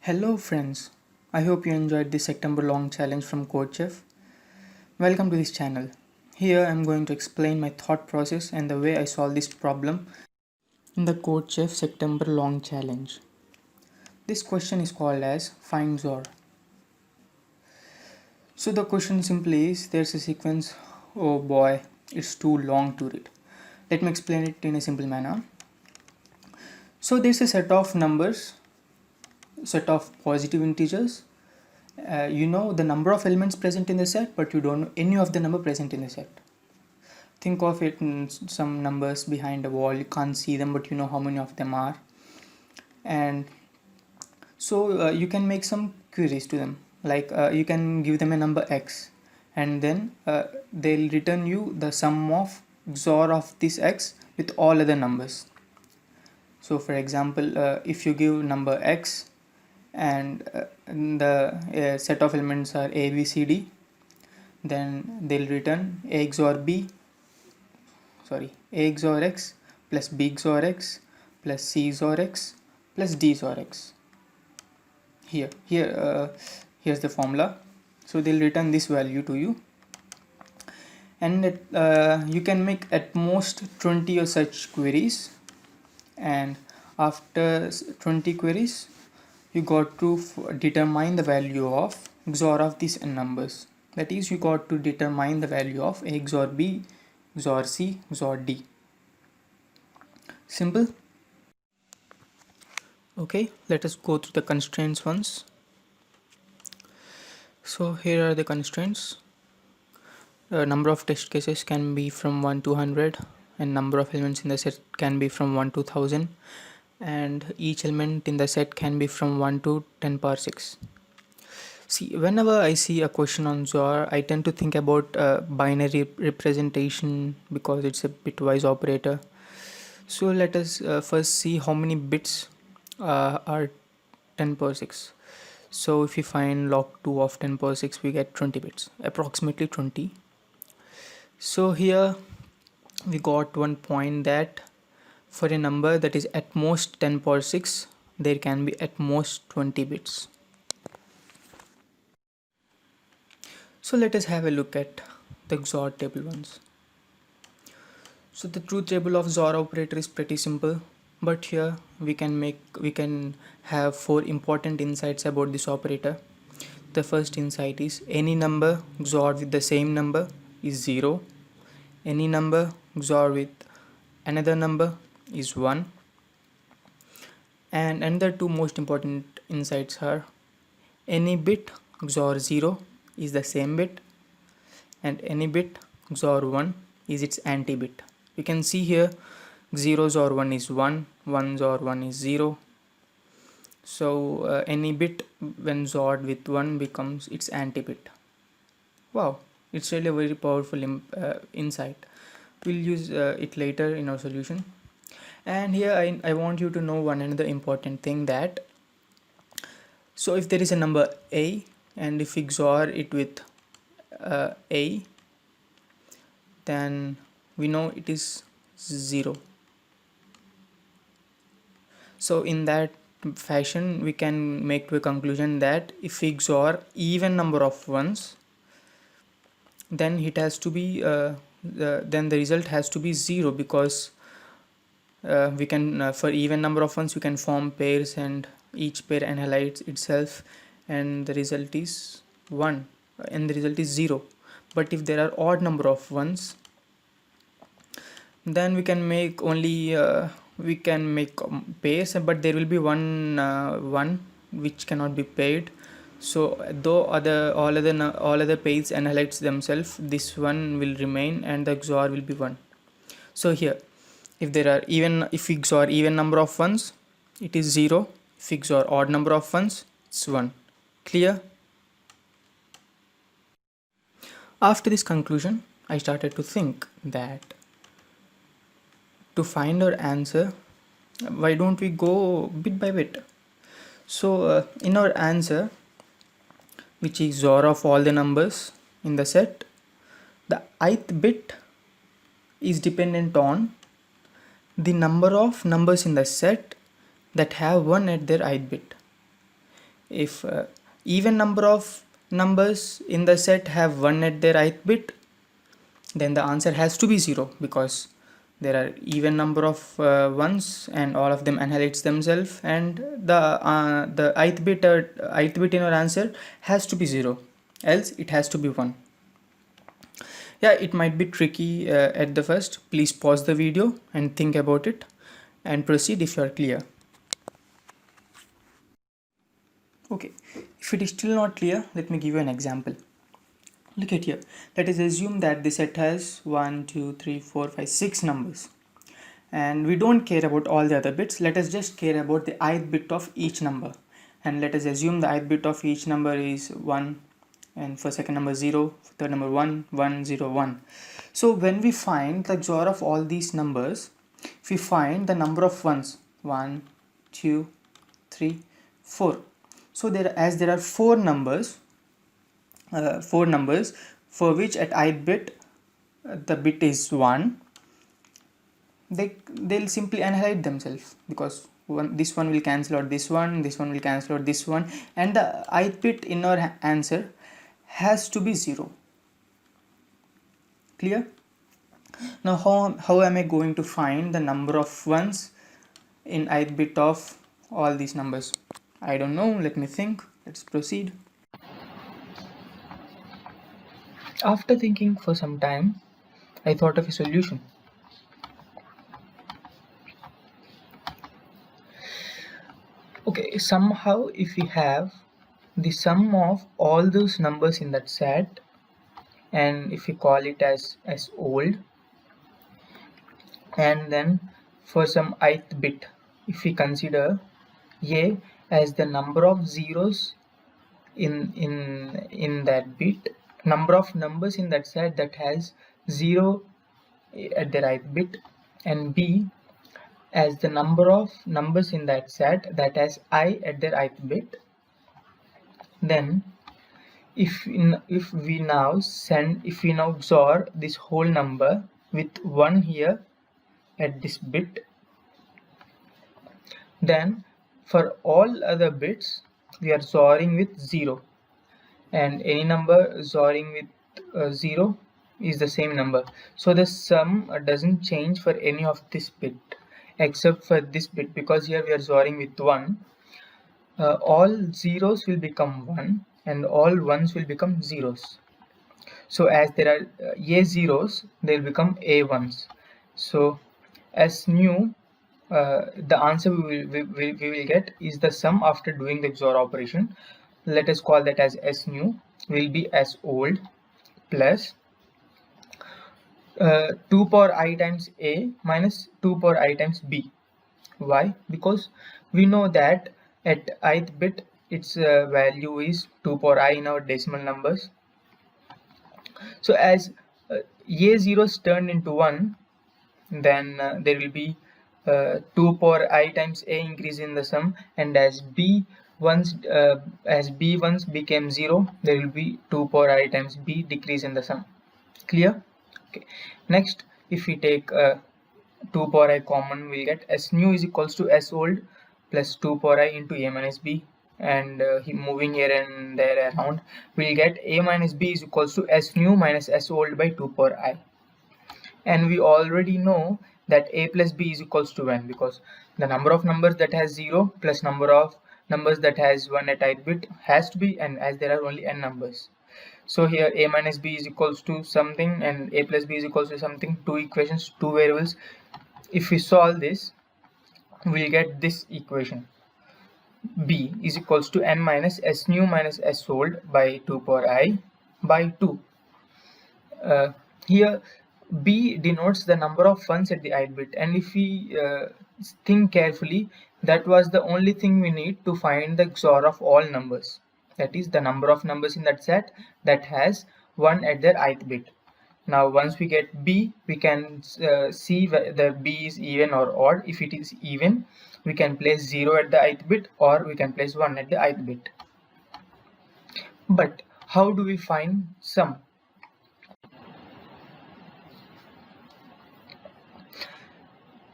Hello friends, I hope you enjoyed this September long challenge from CodeChef. Welcome to this channel. Here I am going to explain my thought process and the way I solve this problem in the CodeChef September long challenge. This question is called as Find XOR. So the question simply is there's a sequence, oh boy, it's too long to read. Let me explain it in a simple manner. So there's a set of numbers, set of positive integers. You know the number of elements present in the set, but you don't know any of the number present in the set. Think of it in some numbers behind a wall. You can't see them, but you know how many of them are. And so you can make some queries to them. Like you can give them a number x, and then they'll return you the sum of XOR of this x with all other numbers. So for example, if you give number x and the set of elements are a, b, c, d, then they'll return a XOR x plus b XOR x plus c XOR x plus d XOR x. Here's the formula. So they'll return this value to you, and you can make at most 20 of such queries, and after 20 queries you got to determine the value of XOR of these n numbers. That is, you got to determine the value of a XOR b, XOR c, XOR d. Simple. Okay, let us go through the constraints once. So here are the constraints. Number of test cases can be from 1 to 100, and number of elements in the set can be from 1 to 1000, and each element in the set can be from 1 to 10 power 6. See, whenever I see a question on XOR, I tend to think about binary representation because it's a bitwise operator. So let us first see how many bits are 10 power 6. So if we find log 2 of 10 power 6, we get 20 bits, approximately 20. So here we got one point that for a number that is at most 10 power 6, there can be at most 20 bits. So let us have a look at the XOR table once. So the truth table of XOR operator is pretty simple, but here we can have 4 important insights about this operator. The first insight is any number XOR with the same number is 0. Any number XOR with another number is 1. And another 2 most important insights are any bit XOR 0 is the same bit, and any bit XOR 1 is its anti-bit. You can see here 0 XOR 1 is 1, 1 XOR 1 is 0. So any bit when XORed with 1 becomes its anti-bit. Wow, it's really a very powerful insight. We'll use it later in our solution. And here I want you to know one another important thing, that so if there is a number a, and if we XOR it with a, then we know it is 0. So in that fashion we can make to a conclusion that if we XOR even number of ones, then it has to be then the result has to be 0, because we can for even number of ones we can form pairs, and each pair annihilates itself, and the result is 1, and the result is 0. But if there are odd number of ones, then we can make only pairs, but there will be one which cannot be paired. So though all other pairs annihilates themselves, this one will remain and the XOR will be 1. So here if we XOR even number of ones, it is 0. If we XOR odd number of ones, it's 1. Clear? After this conclusion, I started to think that to find our answer, why don't we go bit by bit? So in our answer, which is XOR of all the numbers in the set, the ith bit is dependent on the number of numbers in the set that have 1 at their ith bit. If even number of numbers in the set have 1 at their ith bit, then the answer has to be 0, because there are even number of ones and all of them annihilates themselves, and the ith bit in our answer has to be 0, else it has to be 1. Yeah, it might be tricky at the first. Please pause the video and think about it and proceed if you are clear. Okay, if it is still not clear, let me give you an example. Look at here. Let us assume that the set has 1, 2, 3, 4, 5, 6 numbers. And we don't care about all the other bits. Let us just care about the ith bit of each number. And let us assume the ith bit of each number is 1, and for second number 0, for third number 1, 1, 0, 1. So when we find the XOR of all these numbers, if we find the number of ones, 1, 2, 3, 4. So there are four numbers for which at ith bit the bit is 1, they'll simply annihilate themselves, because this one will cancel out this one will cancel out this one, and the ith bit in our answer has to be 0. Clear? Now how am I going to find the number of ones in ith bit of all these numbers? I don't know, let me think. Let's proceed. After thinking for some time, I thought of a solution. Okay, somehow if we have the sum of all those numbers in that set, and if we call it as old, and then for some ith bit, if we consider a as the number of zeros in that bit, number of numbers in that set that has 0 at their ith bit, and b as the number of numbers in that set that has I at their ith bit, then if we now XOR this whole number with 1 here at this bit, then for all other bits we are XORing with 0, and any number XORing with 0 is the same number. So the sum doesn't change for any of this bit except for this bit, because here we are XORing with 1. All zeros will become 1 and all ones will become zeros. So as there are a zeros, they will become a ones. So as new, the answer we will get is the sum after doing the XOR operation. Let us call that as S new, will be S old plus 2 power I times A minus 2 power I times B. Why? Because we know that at ith bit its value is 2 power I in our decimal numbers. So as a zeros turned into 1, then there will be 2 power I times A increase in the sum, and as b once became 0, there will be 2 power I times B decrease in the sum. Clear? Okay. Next, if we take 2 power I common, we'll get S new is equals to S old plus 2 power I into A minus B, and moving here and there around, we'll get A minus B is equals to S new minus S old by 2 power I. And we already know that A plus B is equals to 1, because the number of numbers that has 0 plus number of numbers that has 1 at ith bit has to be n, as there are only n numbers. So here A minus B is equals to something and A plus B is equals to something, two equations, two variables. If we solve this, we'll get this equation: B is equals to n minus S new minus S old by 2 power I by 2. Here B denotes the number of ones at the ith bit, and if we think carefully, that was the only thing we need to find the XOR of all numbers. That is the number of numbers in that set that has 1 at their ith bit. Now once we get B, we can see whether B is even or odd. If it is even, we can place 0 at the ith bit, or we can place 1 at the ith bit. But how do we find sum?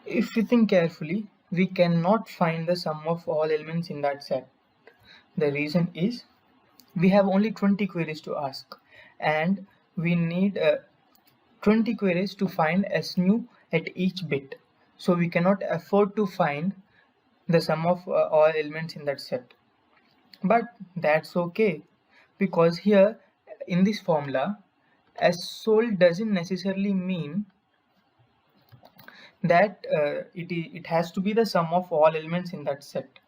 If we think carefully, we cannot find the sum of all elements in that set. The reason is we have only 20 queries to ask, and we need 20 queries to find SNU at each bit. So we cannot afford to find the sum of all elements in that set. But that's okay, because here in this formula, SOL doesn't necessarily mean that it has to be the sum of all elements in that set.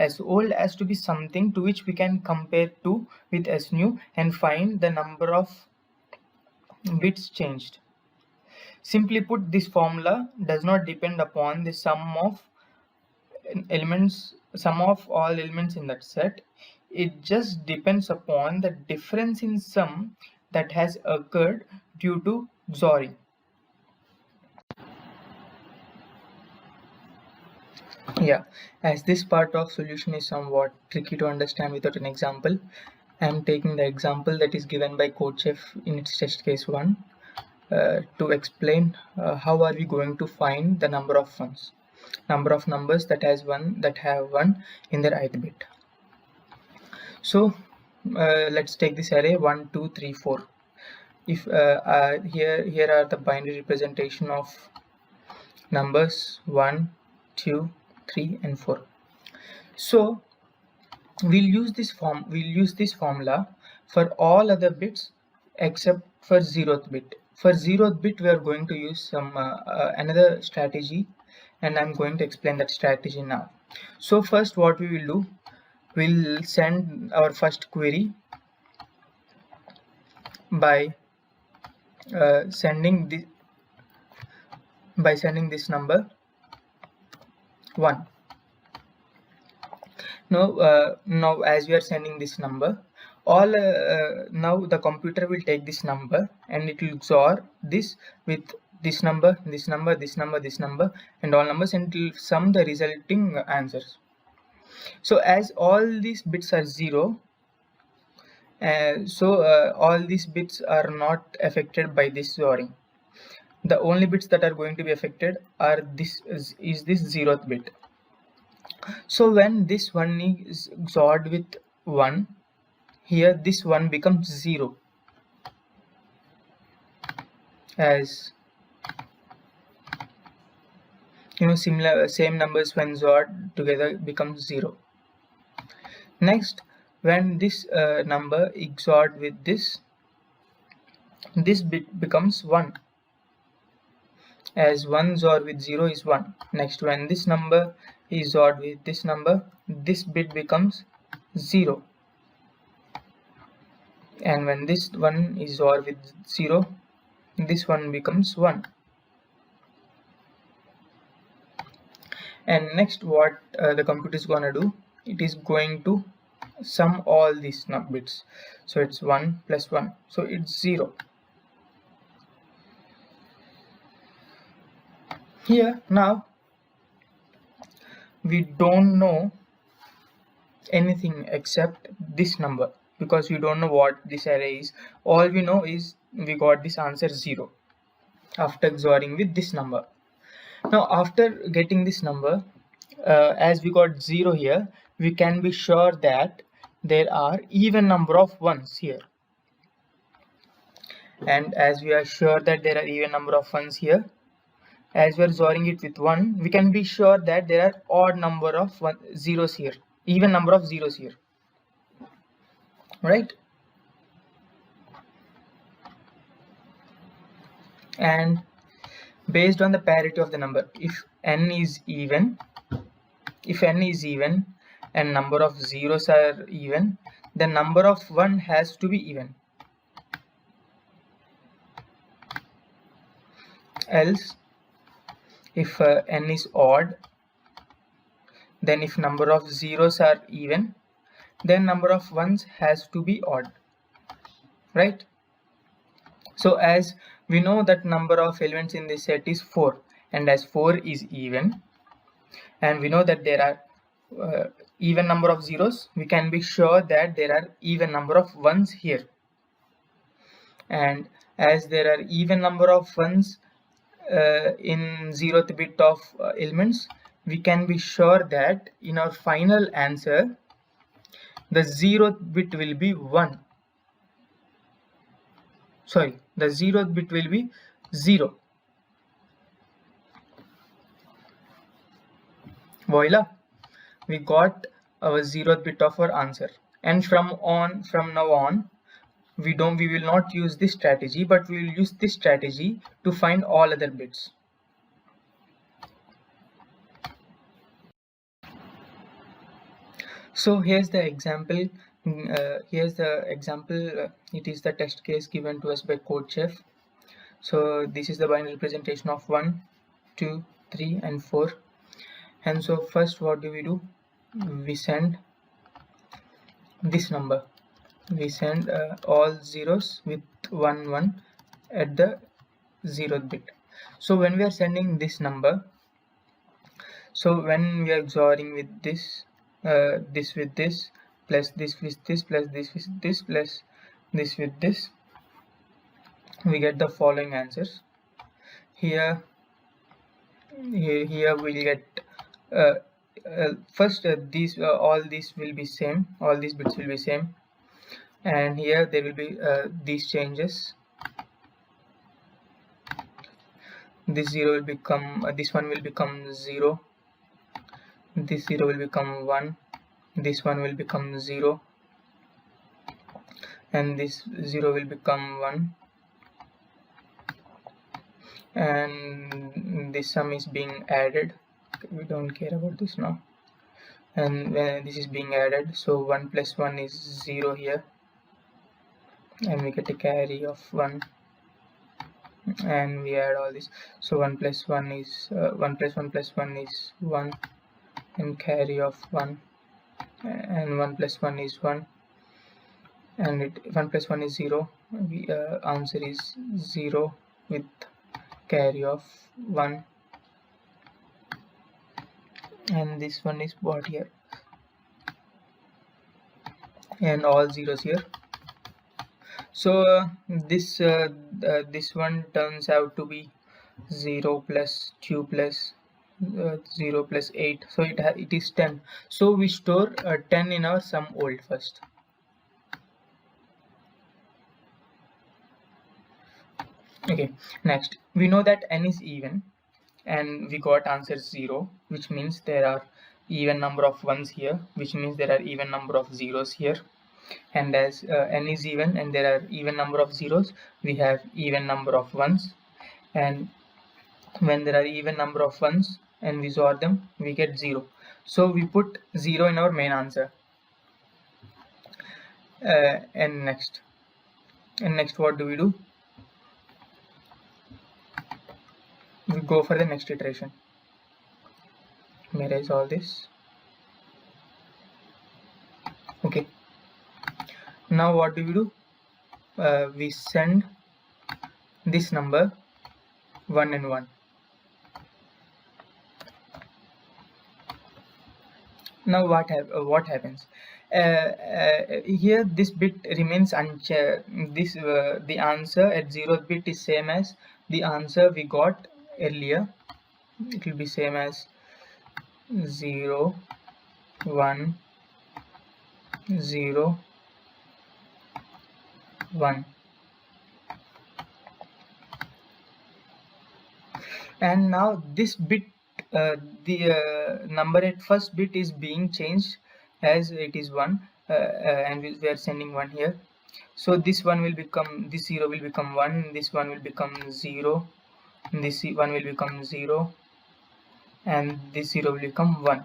SOL has to be something to which we can compare to with SNU and find the number of bits changed. Simply put, this formula does not depend upon the sum of all elements in that set. It just depends upon the difference in sum that has occurred due to XORing. Yeah, as this part of solution is somewhat tricky to understand without an example, I am taking the example that is given by CodeChef in its test case 1 to explain how are we going to find the number of numbers that have 1 in their ith bit. So let's take this array 1, 2, 3, 4. If here are the binary representation of numbers 1, 2, 3 and 4. So we'll use this formula for all other bits except for 0th bit. For 0th bit we are going to use some another strategy, and I'm going to explain that strategy now. So first what we will do, we'll send our first query by sending this number 1. Now as we are sending this number, now the computer will take this number and it will XOR this with this number, this number, this number, this number, and all numbers, and it will sum the resulting answers. So as all these bits are 0, all these bits are not affected by this XORing. The only bits that are going to be affected are this 0th bit. So when this one is XORed with 1, here this 1 becomes 0, as same numbers when XORed together becomes 0. Next, when this number is XORed with this bit becomes 1, as 1 XOR with 0 is 1. Next, when this number is XORed with this number, this bit becomes 0, and when this one is XORed with 0, this one becomes 1. And next, what the computer is gonna do, it is going to sum all these bits. So it's 1 plus 1, so it's 0. Here now we don't know anything except this number, because we don't know what this array is. All we know is we got this answer 0 after XORing with this number. Now after getting this number, as we got 0 here, we can be sure that there are even number of ones here, and as we are sure that there are even number of ones here, as we are XORing it with 1, we can be sure that there are odd number of zeros here, even number of zeros here, right? And based on the parity of the number, if n is even and number of zeros are even, the number of 1 has to be even. Else, if n is odd, then if number of zeros are even, then number of ones has to be odd, right? So as we know that number of elements in this set is 4, and as 4 is even, and we know that there are even number of zeros, we can be sure that there are even number of ones here. And as there are even number of ones in 0th bit of elements, we can be sure that in our final answer the 0th bit will be 1. Sorry, the 0th bit will be 0. Voila, we got our 0th bit of our answer. And from now on, we will not use this strategy, but we will use this strategy to find all other bits. So here's the example. It is the test case given to us by CodeChef. So this is the binary representation of 1, 2, 3 and 4. And so first what do? We send this number. We send all zeros with 1 1 at the 0th bit. So when we are sending this number, so when we are XORing with this, this with this, plus this with this, plus this with this, plus this with this, we get the following answers. Here we'll get first these all these will be same, all these bits will be same, and here there will be these changes. This 0 will become this one will become 0, this 0 will become 1, this one will become 0, and this 0 will become 1, and this sum is being added. We don't care about this now. And when this is being added, so 1 plus 1 is 0 here, and we get a carry of 1, and we add all this. So 1 plus 1 is 1 plus 1 plus 1 is 1, and carry of 1, and 1 plus 1 is 1, and 1 plus 1 is 0. We answer is 0 with carry of 1, and this one is what here, and all zeros here. So this one turns out to be 0 plus 2 plus 0 plus 8, so it is 10. So we store 10 in our sum old first. Okay, next we know that n is even, and we got answer 0, which means there are even number of ones here, which means there are even number of zeros here. And as n is even and there are even number of zeros, we have even number of ones, and when there are even number of ones and we XOR them, we get 0. So we put 0 in our main answer. And next what do? We go for the next iteration. Erase all this. Okay, now what do? We send this number 1 and 1. Now what happens? Here this bit remains unchanged. The answer at 0th bit is same as the answer we got earlier. It will be same as 0 1 0 1, and now this bit, the number at first bit is being changed as it is 1, and we are sending 1 here. So this one will become, this 0 will become 1, this one will become 0, this 1 will become 0, and this 0 will become 1.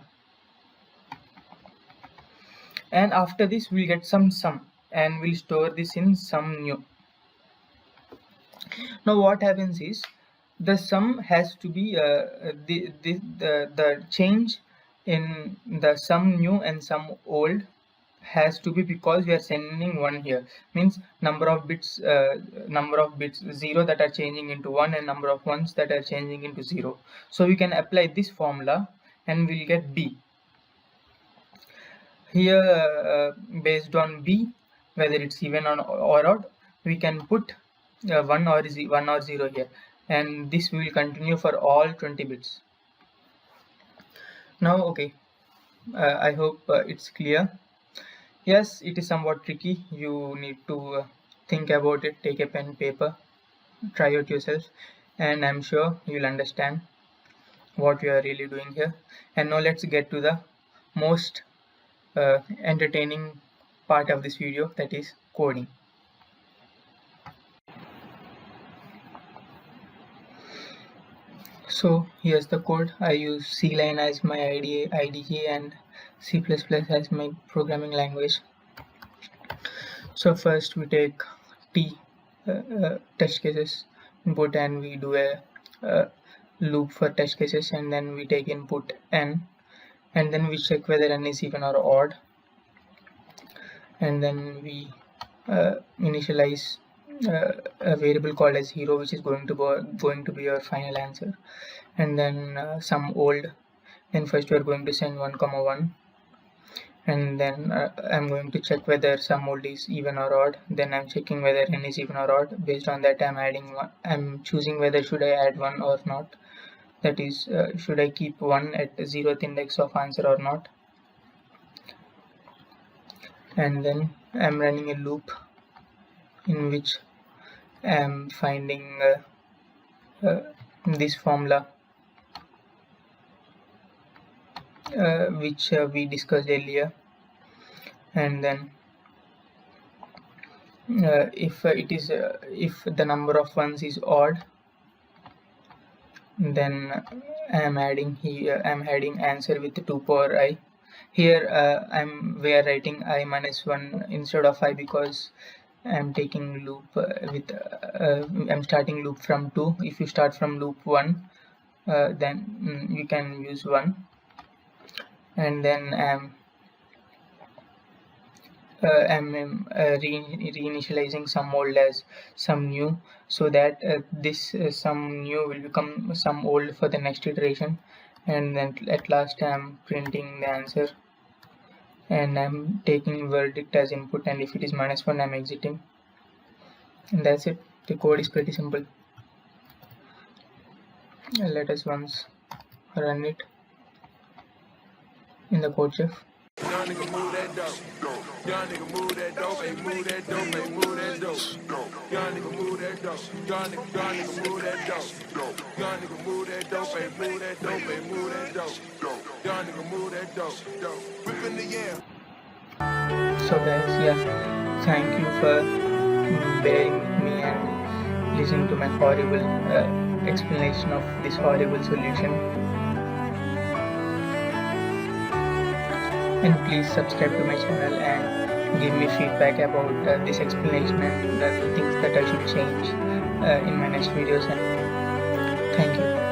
And after this we'll get some sum, and we'll store this in sum new. Now what happens is, the sum has to be the change in the sum new and sum old has to be, because we are sending 1 here, means number of bits 0 that are changing into 1 and number of ones that are changing into 0. So we can apply this formula and we'll get B. Here based on B, whether it's even or odd, we can put 1 or 0 here, and this will continue for all 20 bits. Now okay, I hope it's clear. Yes, it is somewhat tricky. You need to think about it, take a pen, paper, try it yourself, and I'm sure you'll understand what we are really doing here. And now let's get to the most entertaining part of this video, that is coding. So here's the code. I use CLine as my IDE and C++ as my programming language. So first we take t test cases input, and we do a loop for test cases, and then we take input n, and then we check whether n is even or odd, and then we initialize a variable called as hero, which is going to be your final answer, and then some old. Then first we are going to send 1, 1, and then I'm going to check whether sum old is even or odd. Then I'm checking whether n is even or odd. Based on that, I'm choosing whether should I add 1 or not. That is, should I keep 1 at the 0th index of answer or not. And then I'm running a loop in which I'm finding this formula which we discussed earlier, and then if the number of ones is odd, then I'm adding answer with 2 power I. Here we are writing I minus 1 instead of I, because I'm taking loop I'm starting loop from 2. If you start from loop 1, then you can use 1, and then I'm reinitializing some old as some new, so that this some new will become some old for the next iteration, and then at last I'm printing the answer, and I'm taking verdict as input, and if it is -1 I'm exiting, and that's it. The code is pretty simple. Let us once run it in the code chef. Young nigga move that dope. Young nigga move that dope. Hey, move that dope. Hey, move that dope. Young nigga move that dope. Young nigga move that dope. Young nigga move that dope. Hey, move that dope. Hey, move that dope. Young nigga move that dope. Whip in the air. So guys, yeah, thank you for bearing with me and listening to my horrible explanation of this horrible solution. And please subscribe to my channel and give me feedback about this explanation and the things that I should change in my next videos. And thank you.